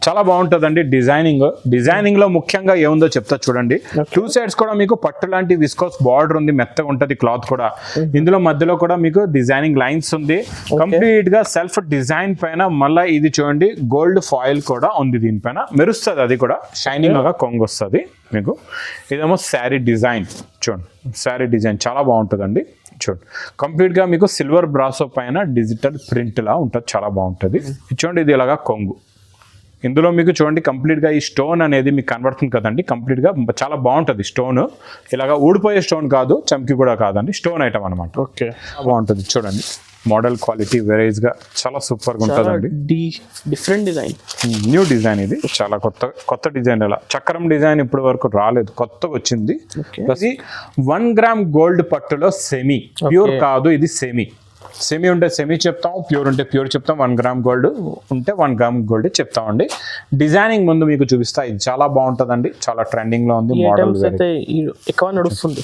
చాలా బాగుంటుందండి. డిజైనింగ్ లో ముఖ్యంగా ఏముందో చెప్తా చూడండి. 2 sides కూడా మీకు పట్టు లాంటి విస్కోస్ బార్డర్ ఉంది, మెత్తగా ఉంటది క్లాత్ కూడా. ఇందులో మధ్యలో కూడా మీకు డిజైనింగ్ లైన్స్ ఉంది. కంప్లీట్ గా సెల్ఫ్ డిజైన్ పైన మళ్ళీ ఇది చూడండి గోల్డ్ ఫాయిల్ కూడా ఉంది, దీనిపైన మెరుస్తుంది, అది కూడా షైనింగ్ గా కొంగు వస్తుంది మీకు. ఇదేమో శారీ డిజైన్ చూడండి, శారీ డిజైన్ చాలా బాగుంటుందండి. చూడండి కంప్లీట్ గా మీకు సిల్వర్ బ్రాసో పైన డిజిటల్ ప్రింట్ లా ఉంటుంది, చాలా బాగుంటుంది. చూడండి ఇది ఇలాగా కొంగు. ఇందులో మీకు చూడండి కంప్లీట్గా ఈ స్టోన్ అనేది మీకు కనబడుతుంది కదండి, కంప్లీట్గా చాలా బాగుంటుంది. స్టోన్ ఇలాగా ఊడిపోయే స్టోన్ కాదు, చమ్కి కూడా కాదండి, స్టోన్ ఐటమ్ అనమాట. ఓకే బాగుంటుంది చూడండి, మోడల్ క్వాలిటీ వెరైజ్గా చాలా సూపర్గా ఉంటుందండి. డిఫరెంట్ డిజైన్, న్యూ డిజైన్ ఇది, చాలా కొత్త డిజైన్. ఇలా చక్రం డిజైన్ ఇప్పటి వరకు రాలేదు, కొత్తగా వచ్చింది. ప్లస్ 1 గ్రామ్ గోల్డ్ పట్టులో సెమీ ప్యూర్ కాదు, ఇది సెమీ ఉంటే సెమీ చెప్తాం, ప్యూర్ ఉంటే ప్యూర్ చెప్తాం, 1 గ్రామ్ గోల్డ్ ఉంటే 1 గ్రామ్ గోల్డ్ చెప్తామండి. డిజైనింగ్ ముందు మీకు చూపిస్తా, ఇది చాలా బాగుంటుందండి, చాలా ట్రెండింగ్ లో ఉంది. మోడల్ ఎక్కువ నడుస్తుంది.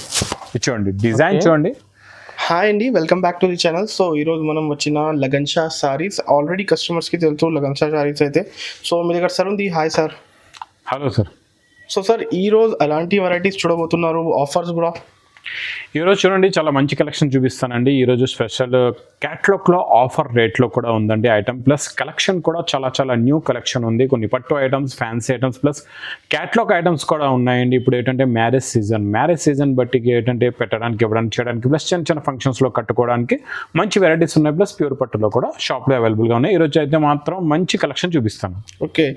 చూడండి డిజైన్ చూడండి. హాయ్ అండి, welcome back to the channel. So ఈరోజు మనం వచ్చిన లగన్ షా సారీస్. ఆల్రెడీ కస్టమర్స్కి తెలుసు లగన్ షా సారీస్ అయితే. సో మీ దగ్గర సార్ ఉంది. Hi sir. Hello sir. So sir ఈరోజు అలాంటి వెరైటీస్ చూడబోతున్నారు, ఆఫర్స్ కూడా. ఈరోజు చూడండి చాలా మంచి కలెక్షన్ చూపిస్తానండి. ఈరోజు స్పెషల్ క్యాట్లాగ్లో ఆఫర్ రేట్లో కూడా ఉందండి ఐటమ్. ప్లస్ కలెక్షన్ కూడా చాలా న్యూ కలెక్షన్ ఉంది. కొన్ని పట్టు items, fancy items, plus catalogue items కూడా ఉన్నాయండి. ఇప్పుడు ఏంటంటే మ్యారేజ్ సీజన్ బట్టి ఏంటంటే పెట్టడానికి, ఇవ్వడానికి, చేయడానికి, ప్లస్ చిన్న ఫంక్షన్స్లో కట్టుకోవడానికి మంచి వెరైటీస్ ఉన్నాయి. ప్లస్ ప్యూర్ పట్టులో కూడా షాప్లో అవైలబుల్గా ఉన్నాయి. ఈరోజు అయితే మాత్రం మంచి కలెక్షన్ చూపిస్తాను. ఓకే,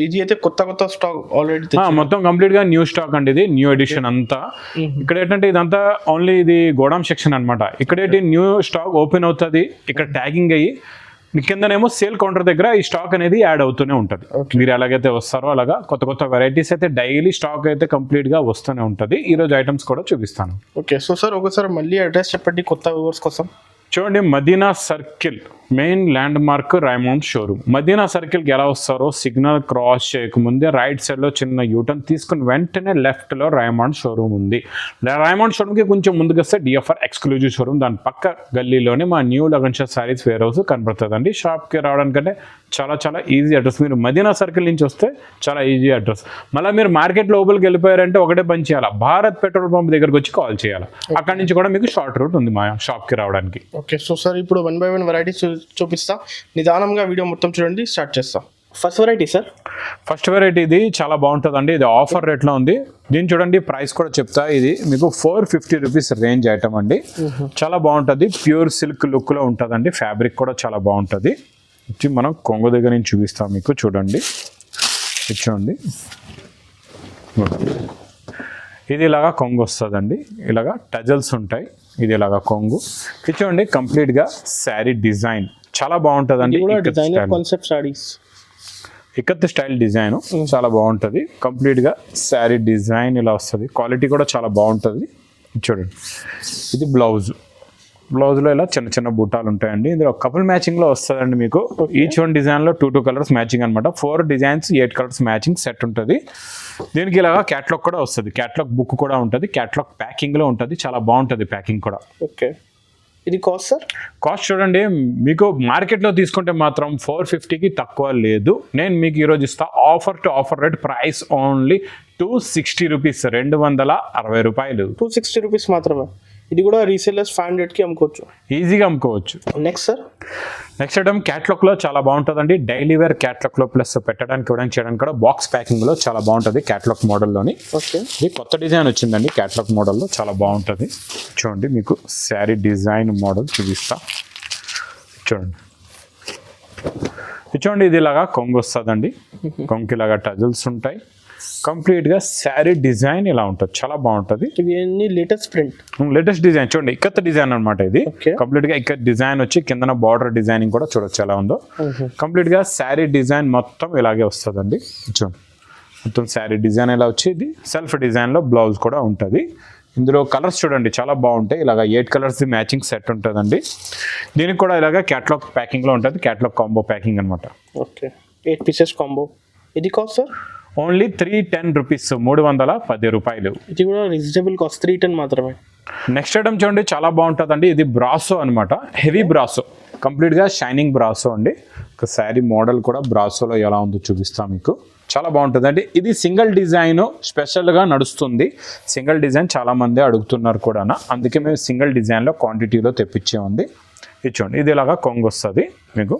ఇది అయితే కొత్త స్టాక్ ఆల్రెడీ మొత్తం కంప్లీట్ గా న్యూ స్టాక్ అండి, ఇది న్యూ ఎడిషన్ అంతా. ఇక్కడ ఏంటంటే ఇదంతా ఓన్లీ ఇది గోడౌన్ సెక్షన్ అనమాట. ఇక్కడ ఏంటి న్యూ స్టాక్ ఓపెన్ అవుతుంది, ఇక్కడ ట్యాగింగ్ అయ్యి కిందనేమో సేల్ కౌంటర్ దగ్గర ఈ స్టాక్ అనేది యాడ్ అవుతూనే ఉంటుంది. మీరు ఎలాగైతే వస్తారో అలాగా కొత్త వెరైటీస్ అయితే డైలీ స్టాక్ అయితే కంప్లీట్ గా వస్తూనే ఉంటుంది. ఈ రోజు ఐటమ్స్ కూడా చూపిస్తాను. ఓకే, సో సార్ ఒకసారి మళ్ళీ అడ్రస్ చెప్పండి కొత్త వ్యూవర్స్ కోసం. చూడండి Madina circle main landmark Raymond showroom. Madina సర్కిల్కి ఎలా వస్తారో సిగ్నల్ క్రాస్ చేయకముందే రైట్ సైడ్లో చిన్న యూటర్న్ తీసుకుని వెంటనే లెఫ్ట్లో రైమండ్ షోరూమ్ ఉంది. రైమండ్ షోరూమ్కి కొంచెం ముందుకు వస్తే డిఎఫ్ఆర్ ఎక్స్క్లూజివ్ షోరూమ్, దాని పక్క గల్లీలోనే మా new Lagan Shah saris warehouse కనబడుతుందండి. షాప్కి రావడానికంటే చాలా ఈజీ అడ్రస్. మీరు మదీనా సర్కిల్ నుంచి వస్తే చాలా ఈజీ అడ్రస్. మళ్ళీ మీరు మార్కెట్ లోపలికి వెళ్ళిపోయారంటే ఒకటే పని చేయాలి, భారత్ పెట్రోల్ పంప్ దగ్గరకు వచ్చి కాల్ చేయాలి. అక్కడి నుంచి కూడా మీకు షార్ట్ రూట్ ఉంది మా షాప్కి రావడానికి. ఓకే, సో సార్ ఇప్పుడు 1 by 1 వెరైటీస్ చూపిస్తా, నిదానంగా వీడియో మొత్తం చూడండి. స్టార్ట్ చేస్తాం. First variety sir. First variety ఇది చాలా బాగుంటుందండి, ఇది ఆఫర్ రేట్లో ఉంది. దీన్ని చూడండి ప్రైస్ కూడా చెప్తా. ఇది మీకు 450 రూపీస్ రేంజ్ ఐటమ్ అండి. చాలా బాగుంటుంది, ప్యూర్ సిల్క్ లుక్లో ఉంటుందండి. ఫ్యాబ్రిక్ కూడా చాలా బాగుంటుంది. మనం కొంగు దగ్గర నుంచి చూపిస్తాం మీకు. చూడండి చూడండి, ఇది ఇలాగా కొంగు వస్తుందండి, ఇలాగా టజల్స్ ఉంటాయి. ఇది ఇలాగా కొంగు. ఇది చూడండి కంప్లీట్గా శారీ డిజైన్ చాలా బాగుంటుందండి. ఇక్కత్ స్టైల్ డిజైన్ చాలా బాగుంటుంది. కంప్లీట్గా శారీ డిజైన్ ఇలా వస్తుంది. క్వాలిటీ కూడా చాలా బాగుంటుంది. చూడండి ఇది బ్లౌజ్లో ఇలా చిన్న బుట్టాలు ఉంటాయండి. ఇందులో కపుల్ మ్యాచింగ్లో వస్తుందండి మీకు. ఈచ్ వన్ డిజైన్లో 2 కలర్స్ మ్యాచింగ్ అనమాట. 4 డిజైన్స్ 8 కలర్స్ మ్యాచింగ్ సెట్ ఉంటుంది. దీనికి ఇలాగా క్యాట్లాగ్ కూడా వస్తుంది, క్యాట్లాగ్ బుక్ కూడా ఉంటుంది, క్యాట్లాగ్ ప్యాకింగ్లో ఉంటుంది. చాలా బాగుంటుంది ప్యాకింగ్ కూడా. ఓకే, ఇది కాస్ట్ సార్? కాస్ట్ చూడండి మీకు మార్కెట్లో తీసుకుంటే మాత్రం 450కి తక్కువ లేదు. నేను మీకు ఈరోజు ఇస్తా offer to offer rate price only 260 rupees, 260 రూపాయలు. 260 రూపీస్ మాత్రమే. ఇది కూడా రీసేలర్స్ 500కి అమ్ముకోవచ్చు, ఈజీగా అమ్ముకోవచ్చు. Next sir. నెక్స్ట్ ఐటమ్ క్యాట్లాగ్లో చాలా బాగుంటుందండి. డైలీ వేర్ క్యాట్లాగ్లో ప్లస్ పెట్టడానికి ఇవ్వడానికి చేయడానికి కూడా బాక్స్ ప్యాకింగ్లో చాలా బాగుంటుంది క్యాట్లాగ్ మోడల్లోని. ఓకే, ఇది కొత్త డిజైన్ వచ్చిందండి క్యాట్లాగ్ మోడల్లో, చాలా బాగుంటుంది. చూడండి మీకు శారీ డిజైన్ మోడల్ చూపిస్తా. చూడండి చూడండి ఇది ఇలాగా కొంగు వస్తుందండి. కొంగుకి ఇలాగా టజల్స్ ఉంటాయి. కంప్లీట్గా శారీ డిజైన్ ఇలా ఉంటుంది, చాలా బాగుంటుంది. ఇవన్నీ లేటెస్ట్ డిజైన్ చూడండి, ఇక్కత్ డిజైన్ అనమాట. ఇది కంప్లీట్గా ఇక్కత్ డిజైన్ వచ్చి కిందన బార్డర్ డిజైనింగ్ కూడా చూడొచ్చు ఎలా ఉందో. కంప్లీట్గా శారీ డిజైన్ మొత్తం ఇలాగే వస్తుందండి. చూడండి మొత్తం శారీ డిజైన్ ఇలా వచ్చి ఇది సెల్ఫ్ డిజైన్లో బ్లౌజ్ కూడా ఉంటుంది. ఇందులో కలర్స్ చూడండి చాలా బాగుంటాయి. ఇలాగ 8 కలర్స్ మ్యాచింగ్ సెట్ ఉంటుందండి. దీనికి కూడా ఇలాగ క్యాట్లాగ్ ప్యాకింగ్లో ఉంటుంది, క్యాట్లాగ్ కాంబో ప్యాకింగ్ అనమాట. Okay, 8 pieces combo. ఇది కాస్ట్ సార్? ఓన్లీ 310 రూపీస్, 310 రూపాయలు. ఇది కూడా రీజనబుల్ కాస్ట్, 310 మాత్రమే. నెక్స్ట్ ఐటమ్ చూడండి చాలా బాగుంటుందండి. ఇది బ్రాసో అనమాట, హెవీ బ్రాసో. కంప్లీట్గా షైనింగ్ బ్రాసో అండి. ఒక శారీ మోడల్ కూడా బ్రాసోలో ఎలా ఉందో చూపిస్తాం మీకు. చాలా బాగుంటుంది అండి. ఇది సింగిల్ డిజైన్ స్పెషల్గా నడుస్తుంది. సింగిల్ డిజైన్ చాలామంది అడుగుతున్నారు కూడా, అందుకే మేము సింగిల్ డిజైన్లో క్వాంటిటీలో తెప్పించామండి. ఇది చూడండి, ఇది ఇలాగా కొంగు వస్తుంది మీకు.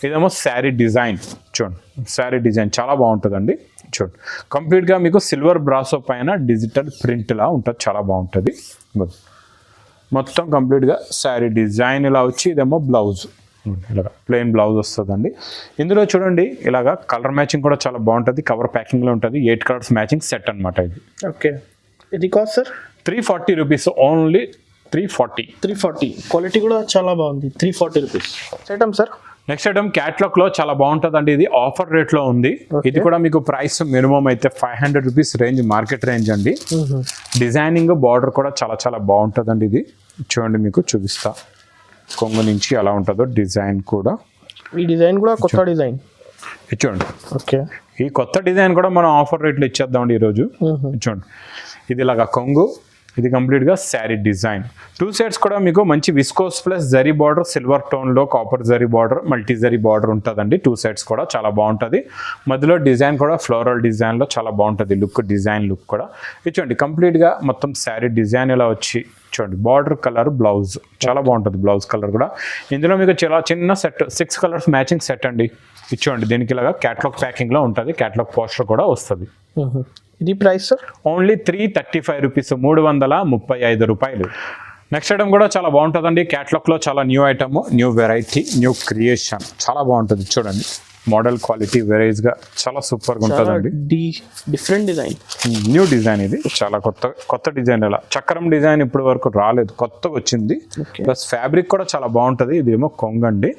ఇదేమో శారీ డిజైన్ చూడండి, శారీ డిజైన్ చాలా బాగుంటుందండి. చూడండి కంప్లీట్గా మీకు సిల్వర్ బ్రాసో పైన డిజిటల్ ప్రింట్లా ఉంటుంది, చాలా బాగుంటుంది. మొత్తం కంప్లీట్గా శారీ డిజైన్ ఇలా వచ్చి ఇదేమో బ్లౌజ్ ఇలాగా ప్లెయిన్ బ్లౌజ్ వస్తుందండి. ఇందులో చూడండి ఇలాగా కలర్ మ్యాచింగ్ కూడా చాలా బాగుంటుంది. కవర్ ప్యాకింగ్లో ఉంటుంది. 8 కలర్స్ మ్యాచింగ్ సెట్ అనమాట ఇది. ఓకే, ఇది cost sir 340 rupees only. 340 quality కూడా చాలా బాగుంది. 340 rupees item sir. Next item క్యాట్లాగ్లో చాలా బాగుంటుందండి. ఇది ఆఫర్ రేట్లో ఉంది. ఇది కూడా మీకు ప్రైస్ మినిమం అయితే 500 రూపీస్ రేంజ్, మార్కెట్ రేంజ్ అండి. డిజైనింగ్ బార్డర్ కూడా చాలా చాలా బాగుంటుందండి. ఇది చూడండి మీకు చూపిస్తా, కొంగు నుంచి ఎలా ఉంటుందో డిజైన్ కూడా. ఈ డిజైన్ కూడా కొత్త డిజైన్ చూడండి. ఓకే, ఈ కొత్త డిజైన్ కూడా మనం ఆఫర్ రేట్లో ఇచ్చేద్దామండి ఈరోజు. చూడండి ఇది ఇలాగా కొంగు, ఇది కంప్లీట్గా శారీ డిజైన్. 2 సైడ్స్ కూడా మీకు మంచి viscose plus zari border, silver టోన్లో copper zari border, multi zari border ఉంటుందండి. 2 సైడ్స్ కూడా చాలా బాగుంటుంది. మధ్యలో డిజైన్ కూడా ఫ్లోరల్ డిజైన్లో చాలా బాగుంటుంది లుక్, డిజైన్ లుక్ కూడా. ఇది చూడండి కంప్లీట్గా మొత్తం శారీ డిజైన్ ఇలా వచ్చి చూడండి బార్డర్ కలర్ బ్లౌజ్ చాలా బాగుంటుంది. బ్లౌజ్ కలర్ కూడా ఇందులో మీకు చాలా చిన్న సెట్ 6 కలర్స్ మ్యాచింగ్ సెట్ అండి. ఇది చూడండి దీనికి ఇలాగా క్యాట్లాగ్ ప్యాకింగ్లో ఉంటుంది. క్యాట్లాగ్ పోస్టర్ కూడా వస్తుంది. ఇది ప్రైస్ సార్ ఓన్లీ 335 రూపీస్, 335 రూపాయలు. నెక్స్ట్ ఐటమ్ కూడా చాలా బాగుంటుందండి. క్యాట్లాగ్లో చాలా new item, new variety, new creation చాలా బాగుంటుంది. చూడండి మోడల్ క్వాలిటీ వెరైజ్గా చాలా సూపర్గా ఉంటుందండి. Different design, new design. ఇది చాలా కొత్త డిజైన్. ఇలా చక్రం డిజైన్ ఇప్పటి వరకు రాలేదు, కొత్తగా వచ్చింది. ప్లస్ ఫ్యాబ్రిక్ కూడా చాలా బాగుంటుంది. ఇదేమో కొంగండి.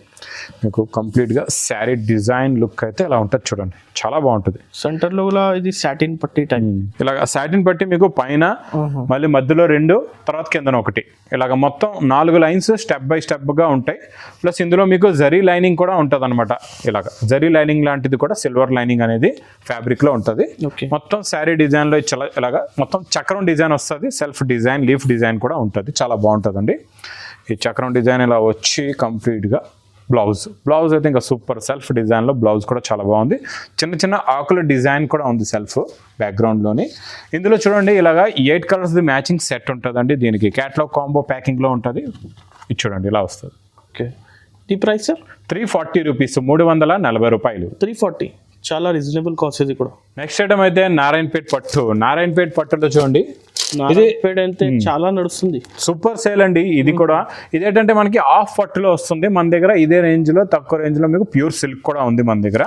మీకు కంప్లీట్గా శారీ డిజైన్ లుక్ అయితే ఇలా ఉంటుంది చూడండి, చాలా బాగుంటుంది. సెంటర్లో కూడా ఇది సాటిన్ పట్టి టైప్. ఇలాగ సాటిన్ పట్టి మీకు పైన మళ్ళీ మధ్యలో 2, తర్వాత కిందన 1 ఇలాగ మొత్తం 4 లైన్స్ స్టెప్ బై స్టెప్గా ఉంటాయి. ప్లస్ ఇందులో మీకు జరీ లైనింగ్ కూడా ఉంటుంది అనమాట. ఇలాగ జరీ లైనింగ్ లాంటిది కూడా సిల్వర్ లైనింగ్ అనేది ఫ్యాబ్రిక్లో ఉంటుంది. మొత్తం శారీ డిజైన్లో ఇలాగ మొత్తం చక్రం డిజైన్ వస్తుంది. సెల్ఫ్ డిజైన్, లీఫ్ డిజైన్ కూడా ఉంటుంది. చాలా బాగుంటుందండి. ఈ చక్రం డిజైన్ ఇలా వచ్చి కంప్లీట్గా బ్లౌజ్ అయితే ఇంకా సూపర్. సెల్ఫ్ డిజైన్లో బ్లౌజ్ కూడా చాలా బాగుంది. చిన్న చిన్న ఆకుల డిజైన్ కూడా ఉంది సెల్ఫ్ బ్యాక్గ్రౌండ్లోని. ఇందులో చూడండి ఇలాగా 8 కలర్స్ మ్యాచింగ్ సెట్ ఉంటుందండి. దీనికి క్యాట్లాగ్ కాంబో ప్యాకింగ్లో ఉంటుంది. ఇది చూడండి ఇలా వస్తుంది. ఓకే, ఈ ప్రైస్ సార్ 340 రూపీస్, 340 రూపాయలు. 340 చాలా రీజనబుల్ కాస్ట్ ఇది కూడా. నెక్స్ట్ ఐటమ్ అయితే నారాయణపేట్ పట్టు. నారాయణపేట్ పట్టులో చూడండి ఇది అంటే చాలా నడుస్తుంది, సూపర్ సేల్ అండి. ఇది కూడా ఇదేంటంటే మనకి ఆఫ్ పట్టులో వస్తుంది. మన దగ్గర ఇదే రేంజ్ లో, తక్కువ రేంజ్ లో మీకు ప్యూర్ సిల్క్ కూడా ఉంది మన దగ్గర.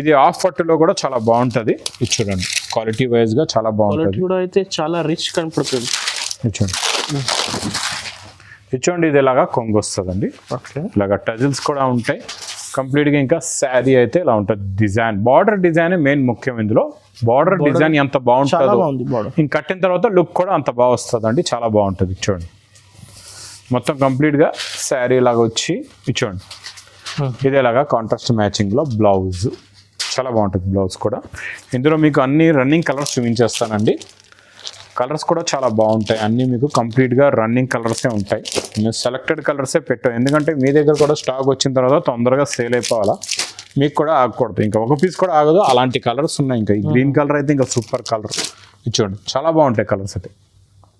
ఇది ఆఫ్ పట్టులో కూడా చాలా బాగుంటది. ఇది చూడండి క్వాలిటీ వైజ్ గా చాలా బాగుంటది. కూడా అయితే చాలా రిచ్ కనపడుతుంది. ఇది చూడండి ఇది ఇలాగా కొంగు వస్తుందండి. ఇలాగా టజిల్స్ కూడా ఉంటాయి కంప్లీట్గా. ఇంకా శారీ అయితే ఇలా ఉంటుంది. డిజైన్ బార్డర్ డిజైన్ మెయిన్ ముఖ్యం. ఇందులో బార్డర్ డిజైన్ ఎంత బాగుంటుందో, ఇంక కట్టిన తర్వాత లుక్ కూడా అంత బాగా వస్తుంది అండి. చాలా బాగుంటుంది. చూడండి మొత్తం కంప్లీట్గా శారీ లాగా వచ్చి చూడండి ఇదేలాగా కాంట్రాస్ట్ మ్యాచింగ్లో బ్లౌజ్ చాలా బాగుంటుంది. బ్లౌజ్ కూడా ఇందులో మీకు అన్ని రన్నింగ్ కలర్స్ చూపించేస్తానండి. కలర్స్ కూడా చాలా బాగుంటాయి. అన్నీ మీకు కంప్లీట్గా రన్నింగ్ కలర్సే ఉంటాయి. మేము సెలెక్టెడ్ కలర్సే పెట్టాం, ఎందుకంటే మీ దగ్గర కూడా స్టాక్ వచ్చిన తర్వాత తొందరగా సేల్ అయిపోవాలా, మీకు కూడా ఆగకూడదు. ఇంకా ఒక పీస్ కూడా ఆగదు, అలాంటి కలర్స్ ఉన్నాయి. ఇంకా ఈ గ్రీన్ కలర్ అయితే ఇంకా సూపర్ కలర్. చూడండి చాలా బాగుంటాయి కలర్స్ అయితే.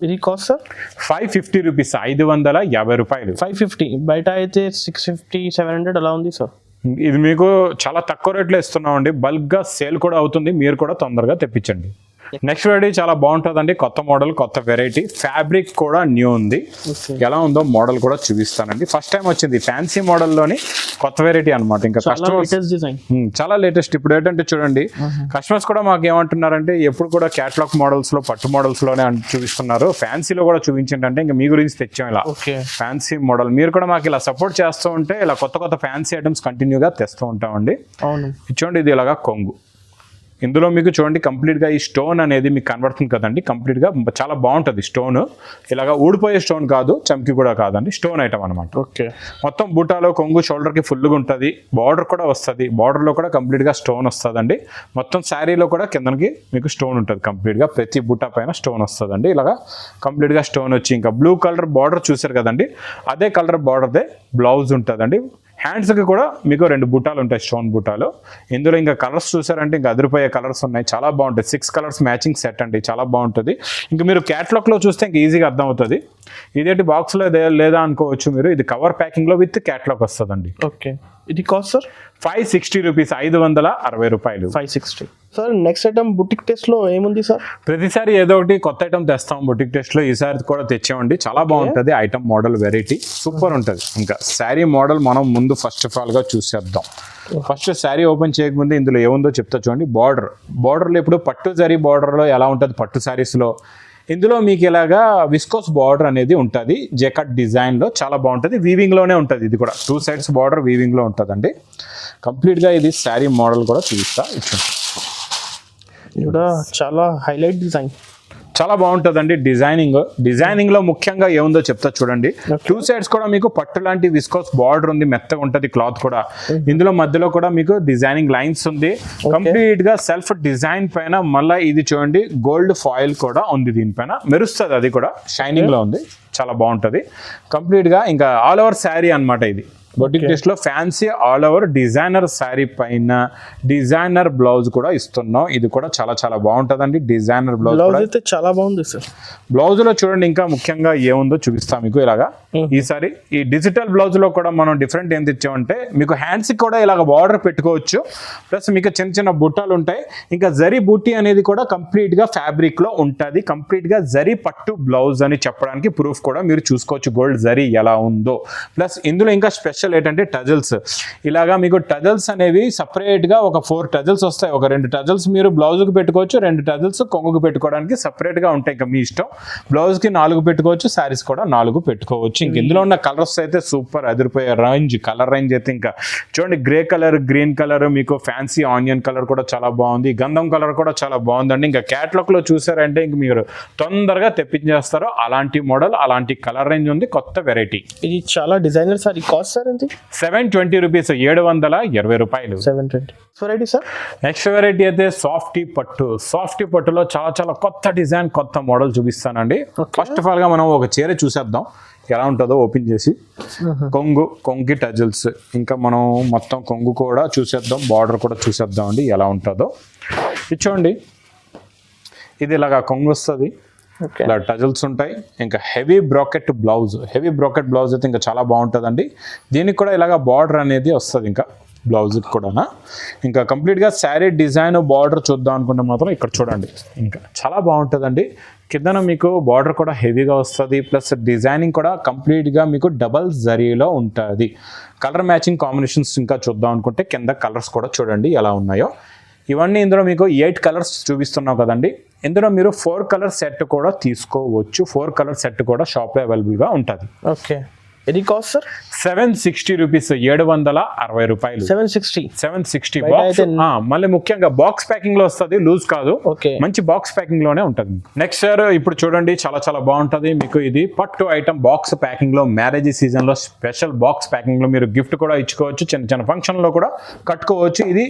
ఇది కాస్ట్ సార్ 550 రూపీస్, 550 రూపాయలు. 550 బయట అయితే 650, 700 అలా ఉంది సార్. ఇది మీకు చాలా తక్కువ రేట్లో ఇస్తున్నామండి. బల్క్గా సేల్ కూడా అవుతుంది, మీరు కూడా తొందరగా తెప్పించండి. నెక్స్ట్ వెరైటీ చాలా బాగుంటుందండి. కొత్త మోడల్, కొత్త వెరైటీ. ఫ్యాబ్రిక్ కూడా న్యూ ఉంది. ఎలా ఉందో మోడల్ కూడా చూపిస్తానండి. ఫస్ట్ టైం వచ్చింది ఫ్యాన్సీ మోడల్లోని కొత్త వెరైటీ అనమాట. ఇంకా కస్టమర్స్ చాలా లేటెస్ట్. ఇప్పుడు ఏంటంటే చూడండి కస్టమర్స్ కూడా మాకు ఏమంటున్నారంటే ఎప్పుడు కూడా క్యాటలాగ్ మోడల్స్ లో, పట్టు మోడల్స్ లోనే చూపిస్తున్నారు, ఫ్యాన్సీలో కూడా చూపించండి అంటే ఇంకా మీ గురించి తెచ్చాం ఇలా ఫ్యాన్సీ మోడల్. మీరు కూడా మాకు ఇలా సపోర్ట్ చేస్తూ ఉంటే ఇలా కొత్త కొత్త ఫ్యాన్సీ ఐటమ్స్ కంటిన్యూగా తెస్తూ ఉంటామండి. అవును, చూడండి ఇది ఇలాగా కొంగు. ఇందులో మీకు చూడండి కంప్లీట్గా ఈ స్టోన్ అనేది మీకు కనబడుతుంది కదండి, కంప్లీట్గా చాలా బాగుంటుంది స్టోన్. ఇలాగా ఊడిపోయే స్టోన్ కాదు, చమ్కి కూడా కాదండి, స్టోన్ ఐటమ్ అనమాట. ఓకే. మొత్తం బూటాలో కొంగు షోల్డర్కి ఫుల్గా ఉంటుంది, బార్డర్ కూడా వస్తుంది, బార్డర్లో కూడా కంప్లీట్గా స్టోన్ వస్తుందండి. మొత్తం శారీలో కూడా కిందకి మీకు స్టోన్ ఉంటుంది కంప్లీట్గా, ప్రతి బూటా పైన స్టోన్ వస్తుందండి. ఇలాగా కంప్లీట్గా స్టోన్ వచ్చి ఇంకా బ్లూ కలర్ బార్డర్ చూసారు కదండి, అదే కలర్ బార్డర్దే బ్లౌజ్ ఉంటుందండి. హ్యాండ్స్కి కూడా మీకు 2 బూటాలు ఉంటాయి, స్టోన్ బూటాలు. ఇందులో ఇంకా కలర్స్ చూసారంటే ఇంకా అదిరిపోయే కలర్స్ ఉన్నాయి, చాలా బాగుంటాయి. 6 కలర్స్ మ్యాచింగ్ సెట్ అండి, చాలా బాగుంటుంది. ఇంకా మీరు క్యాట్లాగ్లో చూస్తే ఇంకా ఈజీగా అర్థమవుతుంది. ఇదేంటి బాక్స్లో లేదా అనుకోవచ్చు మీరు, ఇది కవర్ ప్యాకింగ్లో విత్ క్యాట్లాగ్ వస్తుందండి. ఓకే. ఇది కాస్ట్ సార్ 560 రూపీస్, 560 రూపాయలు. 560. సార్ నెక్స్ట్ ఐటమ్ బుటిక్ టెస్ట్లో ఏముంది సార్? ప్రతిసారి ఏదో ఒకటి కొత్త ఐటమ్ తెస్తాం బుటిక్ టెస్ట్లో, ఈసారి కూడా తెచ్చామండి. చాలా బాగుంటుంది ఐటమ్, మోడల్ వెరైటీ సూపర్ ఉంటుంది. ఇంకా శారీ మోడల్ మనం ముందు ఫస్ట్ ఆఫ్ ఆల్గా చూసేద్దాం. ఫస్ట్ శారీ ఓపెన్ చేయకముందు ఇందులో ఏముందో చెప్తా చూడండి. బార్డర్లో ఇప్పుడు పట్టు జరీ బార్డర్లో ఎలా ఉంటుంది పట్టు శారీస్లో, ఇందులో మీకు ఇలాగా విస్కోస్ బార్డర్ అనేది ఉంటుంది, జెకట్ డిజైన్లో చాలా బాగుంటుంది. వీవింగ్లోనే ఉంటుంది, ఇది కూడా 2 సైడ్స్ బార్డర్ వీవింగ్లో ఉంటుందండి. కంప్లీట్గా ఇది శారీ మోడల్ కూడా చూపిస్తా. ఇది కూడా చాలా హైలైట్ డిజైన్, చాలా బాగుంటుందండి. డిజైనింగ్లో ముఖ్యంగా ఏముందో చెప్తా చూడండి. 2 సైడ్స్ కూడా మీకు పట్టు లాంటి విస్కోస్ బార్డర్ ఉంది, మెత్తగా ఉంటుంది క్లాత్ కూడా. ఇందులో మధ్యలో కూడా మీకు డిజైనింగ్ లైన్స్ ఉంది, కంప్లీట్ గా సెల్ఫ్ డిజైన్ పైన. మళ్ళీ ఇది చూడండి గోల్డ్ ఫాయిల్ కూడా ఉంది, దీనిపైన మెరుస్తుంది, అది కూడా షైనింగ్ లో ఉంది, చాలా బాగుంటుంది కంప్లీట్ గా. ఇంకా ఆల్ ఓవర్ శారీ అన్నమాట ఇది. బొటిక్ టెస్ట్ లో fancy all over designer sari పైన డిజైనర్ బ్లౌజ్ కూడా ఇస్తున్నాం. ఇది కూడా చాలా చాలా బాగుంటుందండి. డిజైనర్ బ్లౌజ్ అయితే చాలా బాగుంది సార్. బ్లౌజ్ లో చూడండి ఇంకా ముఖ్యంగా ఏముందో చూపిస్తాం మీకు. ఇలాగా ఈసారి ఈ డిజిటల్ బ్లౌజ్ లో కూడా మనం డిఫరెంట్ ఏం తెచ్చామంటే, మీకు హ్యాండ్స్ కూడా ఇలాగ బార్డర్ పెట్టుకోవచ్చు, ప్లస్ మీకు చిన్న చిన్న బుట్టాలు ఉంటాయి. ఇంకా జరీ బూటీ అనేది కూడా కంప్లీట్ గా ఫ్యాబ్రిక్ లో ఉంటుంది, కంప్లీట్ గా జరీ పట్టు బ్లౌజ్ అని చెప్పడానికి ప్రూఫ్ కూడా మీరు చూసుకోవచ్చు, గోల్డ్ జరీ ఎలా ఉందో. ప్లస్ ఇందులో ఇంకా స్పెషల్ ఏంటంటే టజల్స్. ఇలాగా మీకు టజల్స్ అనేవి సపరేట్ గా ఒక 4 టజల్స్ వస్తాయి. ఒక 2 టజల్స్ మీరు బ్లౌజ్ కి పెట్టుకోవచ్చు, 2 టజల్స్ కొంగుకు పెట్టుకోవడానికి సపరేట్ గా ఉంటాయి. ఇంకా మీ ఇష్టం, బ్లౌజ్ కి 4 పెట్టుకోవచ్చు, శారీస్ కూడా 4 పెట్టుకోవచ్చు. ఇంక ఇందులో ఉన్న కలర్స్ అయితే సూపర్ అదిరిపోయే రేంజ్, కలర్ రేంజ్ అయితే ఇంకా చూడండి. గ్రే కలర్, గ్రీన్ కలర్, మీకు ఫ్యాన్సీ ఆనియన్ కలర్ కూడా చాలా బాగుంది, గంధం కలర్ కూడా చాలా బాగుందండి. ఇంకా క్యాట్లాగ్ లో చూసారంటే ఇంక మీరు తొందరగా తెప్పించేస్తారు. అలాంటి మోడల్, అలాంటి కలర్ రేంజ్ ఉంది, కొత్త వెరైటీ. ఇది చాలా డిజైనర్ సార్. ఈ కాస్ట్ సార్ ఎంత? 720 రూపీస్, 720 రూపాయలు. 720 వెరైటీ సార్. నెక్స్ట్ వెరైటీ అయితే సాఫ్టీ పట్టు. సాఫ్టీ పట్టులో చాలా చాలా కొత్త డిజైన్, కొత్త మోడల్ చూపిస్తానండి. ఫస్ట్ ఆఫ్ ఆల్ గా మనం ఒక చీర చూసేద్దాం ఎలా ఉంటుందో ఓపెన్ చేసి. కొంగుకి టజల్స్, ఇంకా మనం మొత్తం కొంగు కూడా చూసేద్దాం, బార్డర్ కూడా చూసేద్దాం అండి ఎలా ఉంటుందో. ఇది చూడండి, ఇది ఇలాగా కొంగు వస్తుంది, ఇలా టజల్స్ ఉంటాయి. ఇంకా హెవీ బ్రాకెట్ బ్లౌజ్ అయితే ఇంకా చాలా బాగుంటుందండి. దీనికి కూడా ఇలాగ బార్డర్ అనేది వస్తుంది ఇంకా బ్లౌజ్కి కూడా. ఇంకా కంప్లీట్గా శారీ డిజైన్ బార్డర్ చూద్దాం అనుకుంటే మాత్రం ఇక్కడ చూడండి, ఇంకా చాలా బాగుంటుందండి. కిందన మీకు బార్డర్ కూడా హెవీగా వస్తుంది, ప్లస్ డిజైనింగ్ కూడా కంప్లీట్గా మీకు డబల్ జరీలో ఉంటుంది. కలర్ మ్యాచింగ్ కాంబినేషన్స్ ఇంకా చూద్దాం అనుకుంటే కింద కలర్స్ కూడా చూడండి ఎలా ఉన్నాయో. ఇవన్నీ ఇందులో మీకు 8 కలర్స్ చూపిస్తున్నావు కదండి. ఇందులో మీరు 4 కలర్ సెట్ కూడా తీసుకోవచ్చు. 4 కలర్ సెట్ కూడా షాప్లో అవైలబుల్గా ఉంటుంది. ఓకే. ఇది కాస్ట్ సార్ 760 రూపీస్, 760 రూపాయలు. 760 బాక్స్. మళ్ళీ ముఖ్యంగా బాక్స్ ప్యాకింగ్ లో వస్తుంది, లూజ్ కాదు, మంచి బాక్స్ ప్యాకింగ్ లోనే ఉంటుంది. నెక్స్ట్ సార్ ఇప్పుడు చూడండి, చాలా చాలా బాగుంటుంది మీకు. ఇది పట్టు ఐటమ్ బాక్స్ ప్యాకింగ్ లో, మ్యారేజ్ సీజన్ లో స్పెషల్ బాక్స్ ప్యాకింగ్ లో మీరు గిఫ్ట్ కూడా ఇచ్చుకోవచ్చు, చిన్న చిన్న ఫంక్షన్ లో కూడా కట్టుకోవచ్చు. ఇది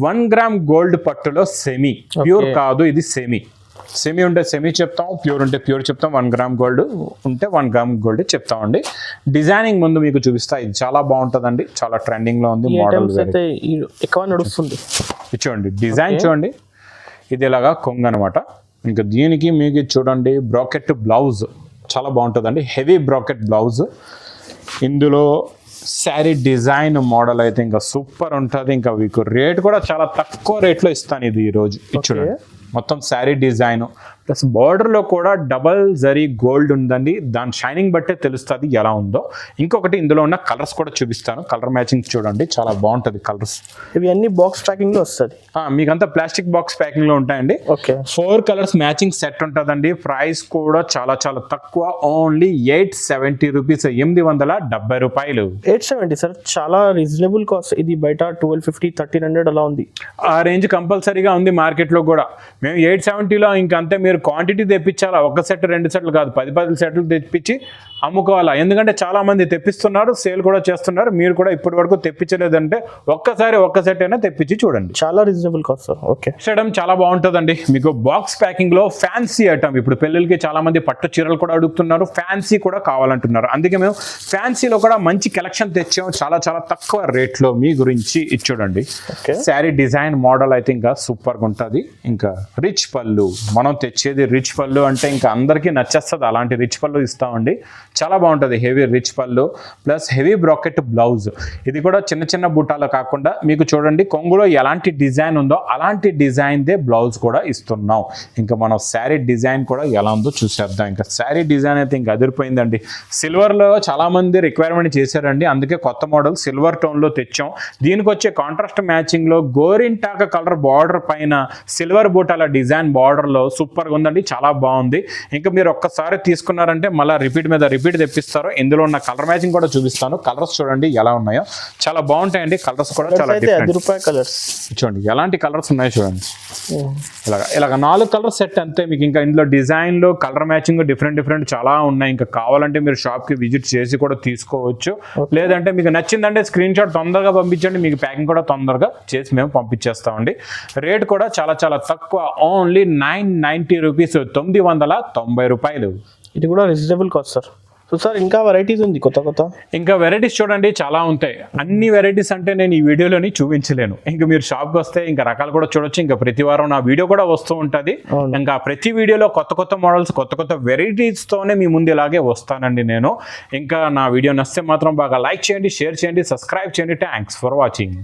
1 గ్రామ్ గోల్డ్ పట్టులో సెమీ, ప్యూర్ కాదు, ఇది సెమీ ఉంటే సెమీ చెప్తాం, ప్యూర్ ఉంటే ప్యూర్ చెప్తాం, 1 గ్రామ్ గోల్డ్ ఉంటే 1 గ్రామ్ గోల్డ్ చెప్తామండి. డిజైనింగ్ ముందు మీకు చూపిస్తా, ఇది చాలా బాగుంటుందండి, చాలా ట్రెండింగ్ లో ఉంది మోడల్. ఎక్కువ నడుస్తుంది. చూడండి డిజైన్ చూడండి, ఇది ఇలాగా కొంగు అనమాట. ఇంకా దీనికి మీకు చూడండి బ్రాకెట్ బ్లౌజ్ చాలా బాగుంటుందండి, హెవీ బ్రాకెట్ బ్లౌజ్. ఇందులో శారీ డిజైన్ మోడల్ అయితే ఇంకా సూపర్ ఉంటుంది. ఇంకా మీకు రేట్ కూడా చాలా తక్కువ రేట్లో ఇస్తాను ఇది ఈరోజు. చూడండి మొత్తం శారీ డిజైన్ ప్లస్ బార్డర్లో కూడా డబల్ జరీ గోల్డ్ ఉందండి. దాని షైనింగ్ బట్టే తెలుస్తుంది ఎలా ఉందో. ఇంకొకటి ఇందులో ఉన్న కలర్స్ కూడా చూపిస్తాను. కలర్ మ్యాచింగ్ చూడండి, చాలా బాగుంటుంది కలర్స్. ఇవి అన్ని బాక్స్ ప్యాకింగ్ లో వస్తుంది. మీకంతా ప్లాస్టిక్ బాక్స్ ప్యాకింగ్ లో ఉంటాయండి. ఓకే, 4 కలర్స్ మ్యాచింగ్ సెట్ ఉంటుందండి. ప్రైస్ కూడా చాలా చాలా తక్కువ, ఓన్లీ 870 రూపీస్, 870 రూపాయలు. 870 సార్, చాలా రీజనబుల్ కాస్ట్. ఇది బయట 1250, 1300 అలా ఉంది. ఆ రేంజ్ కంపల్సరీగా ఉంది మార్కెట్లో కూడా. మేము 870లో ఇంకంతే. మీరు క్వాంటిటీ తెప్పించాలా, ఒక సెట్ 2 సెట్లు కాదు, 10 సెట్లు తెప్పించి అమ్ముకోవాలా. ఎందుకంటే చాలా మంది తెప్పిస్తున్నారు, సేల్ కూడా చేస్తున్నారు. మీరు కూడా ఇప్పటి వరకు తెప్పించలేదంటే ఒక్క సెట్ అయినా తెప్పించి చూడండి. చాలా రీజనబుల్ కాస్ట్ సార్. ఓకే, చేయడం చాలా బాగుంటుందండి. మీకు బాక్స్ ప్యాకింగ్ లో ఫ్యాన్సీ ఐటమ్. ఇప్పుడు పెళ్ళిళ్ళకి చాలా మంది పట్టు చీరలు కూడా అడుగుతున్నారు, ఫ్యాన్సీ కూడా కావాలంటున్నారు. అందుకే మేము ఫ్యాన్సీలో కూడా మంచి కలెక్షన్ తెచ్చాము, చాలా చాలా తక్కువ రేట్లో మీ గురించి. ఇది చూడండి, శారీ డిజైన్ మోడల్ అయితే ఇంకా సూపర్ గా ఉంటుంది. ఇంకా రిచ్ పళ్ళు, మనం తెచ్చేది రిచ్ పళ్ళు అంటే ఇంకా అందరికీ నచ్చేస్తుంది. అలాంటి రిచ్ పళ్ళు ఇస్తామండి, చాలా బాగుంటుంది. హెవీ రిచ్ పళ్ళు ప్లస్ హెవీ బ్రాకెట్ బ్లౌజ్. ఇది కూడా చిన్న చిన్న బుట్టాలు కాకుండా మీకు చూడండి కొంగులో ఎలాంటి డిజైన్ ఉందో అలాంటి డిజైన్దే బ్లౌజ్ కూడా ఇస్తున్నాం. ఇంకా మనం శారీ డిజైన్ కూడా ఎలా ఉందో చూసేద్దాం. ఇంకా శారీ డిజైన్ అయితే ఇంకా అదిరిపోయిందండి. సిల్వర్లో చాలా మంది రిక్వైర్మెంట్ చేశారండి, అందుకే కొత్త మోడల్ సిల్వర్ టోన్లో తెచ్చాం. దీనికి వచ్చే కాంట్రాస్ట్ మ్యాచింగ్లో గోరింటాక కలర్ బార్డర్ పైన సిల్వర్ బూటాల డిజైన్ బార్డర్లో సూపర్గా ఉందండి, చాలా బాగుంది. ఇంకా మీరు ఒక్కసారి తీసుకున్నారంటే మళ్ళీ రిపీట్ మీద రిపీట్ తెప్పిస్తారు. ఇందులో ఉన్న కలర్ మ్యాచింగ్ కూడా చూపిస్తాను. కలర్స్ చూడండి ఎలా ఉన్నాయో, చాలా బాగుంటాయండి. కలర్స్ కూడా చాలా డిఫరెంట్ కలర్స్ చూడండి, ఎలాంటి కలర్స్ ఉన్నాయో చూడండి. ఇలాగ 4 కలర్ సెట్ అంతే మీకు. ఇంకా ఇందులో డిజైన్లో కలర్ మ్యాచింగ్ డిఫరెంట్ చాలా ఉన్నాయి. ఇంకా కావాలంటే మీరు షాప్కి విజిట్ చేసి కూడా తీసుకోవచ్చు. లేదంటే మీకు నచ్చిందంటే స్క్రీన్ షాట్ తొందరగా పంపించండి, మీకు ప్యాకింగ్ కూడా తొందరగా చేసి మేము పంపించేస్తామండి. రేట్ కూడా చాలా చాలా తక్కువ, ఓన్లీ 990 రూపీస్, 990 రూపాయలు. ఇది కూడా reasonable cost sir. So sir ఇంకా వెరైటీస్ ఉంది కొత్త. ఇంకా వెరైటీస్ చూడండి చాలా ఉంటాయి. అన్ని వెరైటీస్ అంటే నేను ఈ వీడియోలోని చూపించలేను. ఇంకా మీరు షాప్కి వస్తే ఇంకా రకాలు కూడా చూడొచ్చు. ఇంకా ప్రతి వారం నా వీడియో కూడా వస్తూ ఉంటుంది. ఇంకా ప్రతి వీడియోలో కొత్త మోడల్స్, కొత్త వెరైటీస్తోనే మీ ముందు ఇలాగే వస్తానండి నేను. ఇంకా నా వీడియో నచ్చితే మాత్రం బాగా లైక్ చేయండి, షేర్ చేయండి, సబ్స్క్రైబ్ చేయండి. Thanks for watching.